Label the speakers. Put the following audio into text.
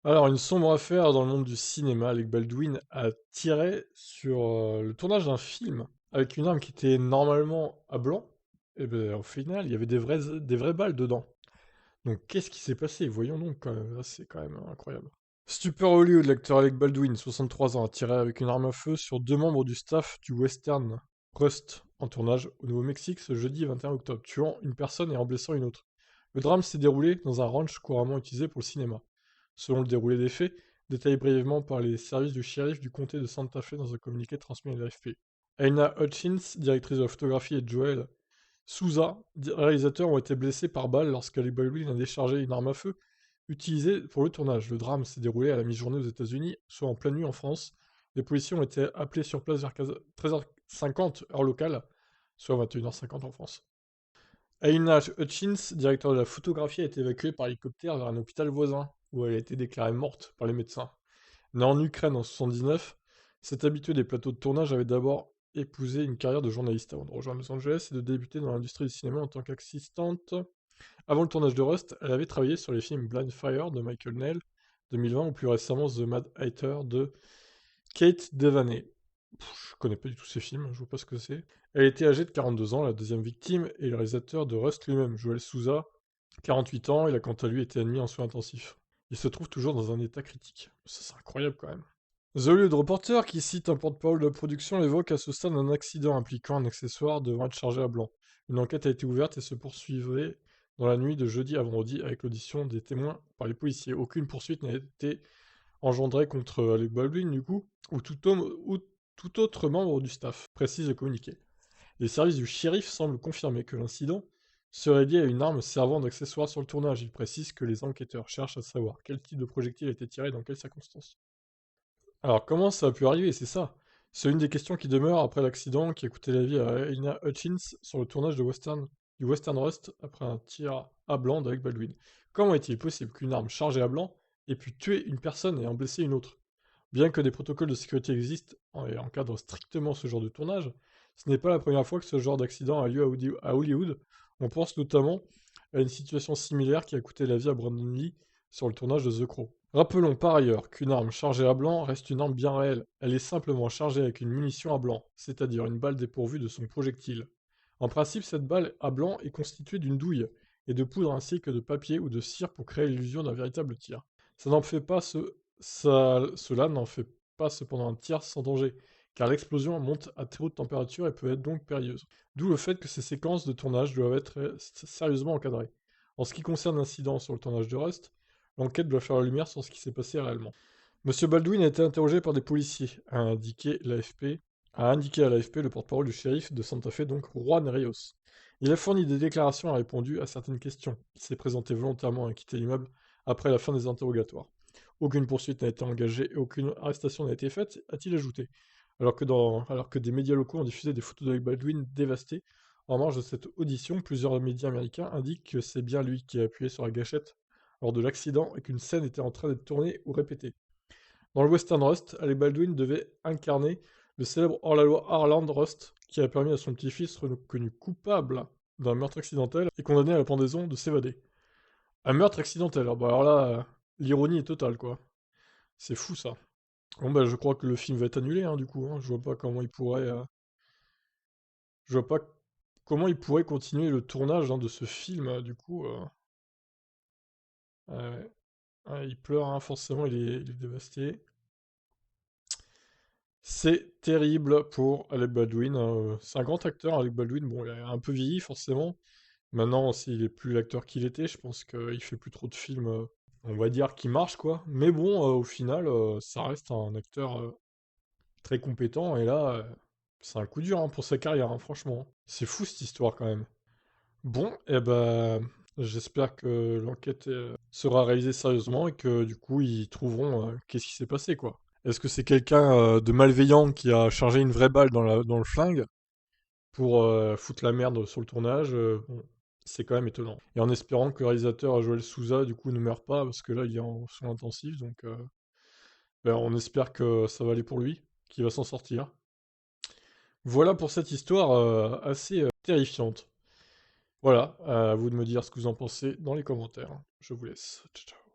Speaker 1: Alors, une sombre affaire dans le monde du cinéma. Alec Baldwin a tiré sur le tournage d'un film avec une arme qui était normalement à blanc. Et ben, au final, il y avait des vraies balles dedans. Donc, qu'est-ce qui s'est passé? Voyons donc, quand même. Là, c'est quand même incroyable. Stupeur Hollywood, l'acteur Alec Baldwin, 63 ans, a tiré avec une arme à feu sur deux membres du staff du western Rust en tournage au Nouveau-Mexique ce jeudi 21 octobre, tuant une personne et en blessant une autre. Le drame s'est déroulé dans un ranch couramment utilisé pour le cinéma. Selon le déroulé des faits, détaillé brièvement par les services du shérif du comté de Santa Fe dans un communiqué transmis à l'AFP. Aina Hutchins, directrice de la photographie, et Joel Souza, réalisateur, ont été blessés par balle lorsqu'Alec Baldwin a déchargé une arme à feu utilisée pour le tournage. Le drame s'est déroulé à la mi-journée aux États-Unis, soit en pleine nuit en France. Les policiers ont été appelés sur place vers 13h50 heure locale, soit 21h50 en France. Aina Hutchins, directeur de la photographie, a été évacuée par hélicoptère vers un hôpital voisin, où elle a été déclarée morte par les médecins. Née en Ukraine en 79, cet habitué des plateaux de tournage avait d'abord épousé une carrière de journaliste avant de rejoindre Los Angeles et de débuter dans l'industrie du cinéma en tant qu'assistante. Avant le tournage de Rust, elle avait travaillé sur les films Blind Fire de Michael Nell 2020 ou plus récemment The Mad Hatter de Kate Devaney. Je connais pas du tout ces films, je vois pas ce que c'est. Elle était âgée de 42 ans, la deuxième victime, et le réalisateur de Rust lui-même, Joel Souza, 48 ans, il a quant à lui été admis en soins intensifs. Il se trouve toujours dans un état critique. Ça, c'est incroyable quand même. The Hollywood Reporter, qui cite un porte-parole de la production, évoque à ce stade un accident impliquant un accessoire devant être chargé à blanc. Une enquête a été ouverte et se poursuivrait dans la nuit de jeudi à vendredi avec l'audition des témoins par les policiers. Aucune poursuite n'a été engendrée contre Alec Baldwin, du coup, ou tout autre membre du staff, précise le communiqué. Les services du shérif semblent confirmer que l'incident serait lié à une arme servant d'accessoire sur le tournage. Ils précisent que les enquêteurs cherchent à savoir quel type de projectile a été tiré et dans quelles circonstances. Alors comment ça a pu arriver? C'est ça. C'est une des questions qui demeure après l'accident qui a coûté la vie à Aina Hutchins sur le tournage du Western Rust après un tir à blanc d'Alec Baldwin. Comment est-il possible qu'une arme chargée à blanc ait pu tuer une personne et en blesser une autre? Bien que des protocoles de sécurité existent et encadrent strictement ce genre de tournage, ce n'est pas la première fois que ce genre d'accident a lieu à Hollywood. On pense notamment à une situation similaire qui a coûté la vie à Brandon Lee sur le tournage de The Crow. Rappelons par ailleurs qu'une arme chargée à blanc reste une arme bien réelle. Elle est simplement chargée avec une munition à blanc, c'est-à-dire une balle dépourvue de son projectile. En principe, cette balle à blanc est constituée d'une douille et de poudre ainsi que de papier ou de cire pour créer l'illusion d'un véritable tir. Ça n'en fait pas cela n'en fait pas cependant un tir sans danger, car l'explosion monte à très haute température et peut être donc périlleuse. D'où le fait que ces séquences de tournage doivent être sérieusement encadrées. En ce qui concerne l'incident sur le tournage de Rust, l'enquête doit faire la lumière sur ce qui s'est passé réellement. Monsieur Baldwin a été interrogé par des policiers, a indiqué à l'AFP le porte-parole du shérif de Santa Fe, donc Juan Rios. Il a fourni des déclarations et a répondu à certaines questions. Il s'est présenté volontairement et a quitté l'immeuble après la fin des interrogatoires. Aucune poursuite n'a été engagée et aucune arrestation n'a été faite, a-t-il ajouté, alors que des médias locaux ont diffusé des photos de Baldwin dévasté. En marge de cette audition, plusieurs médias américains indiquent que c'est bien lui qui a appuyé sur la gâchette lors de l'accident et qu'une scène était en train d'être tournée ou répétée. Dans le Western Rust, Alec Baldwin devait incarner le célèbre hors-la-loi Harland Rust, qui a permis à son petit-fils, reconnu coupable d'un meurtre accidentel et condamné à la pendaison, de s'évader. Un meurtre accidentel, alors là, l'ironie est totale, quoi. C'est fou, ça. Bon, bah, je crois que le film va être annulé, hein, du coup, hein. Je vois pas comment il pourrait... je vois pas comment il pourrait continuer le tournage, hein, de ce film, du coup... ouais. Ouais, il pleure, hein, forcément, il est dévasté. C'est terrible pour Alec Baldwin, hein. C'est un grand acteur, Alec Baldwin. Bon, il a un peu vieilli, forcément. Maintenant, s'il est plus l'acteur qu'il était, je pense qu'il fait plus trop de films, on va dire, qui marchent, quoi. Mais bon, au final, ça reste un acteur très compétent. Et là, c'est un coup dur, hein, pour sa carrière, hein, franchement. C'est fou cette histoire quand même. Bon, et ben, j'espère que l'enquête sera réalisée sérieusement et que du coup ils trouveront qu'est-ce qui s'est passé, quoi. Est-ce que c'est quelqu'un de malveillant qui a chargé une vraie balle dans le flingue pour foutre la merde sur le tournage? Bon, c'est quand même étonnant. Et en espérant que le réalisateur Joel Souza du coup ne meurt pas parce que là il est en soins intensifs, donc ben, on espère que ça va aller pour lui, qu'il va s'en sortir. Voilà pour cette histoire assez terrifiante. Voilà, à vous de me dire ce que vous en pensez dans les commentaires. Je vous laisse. Ciao, ciao.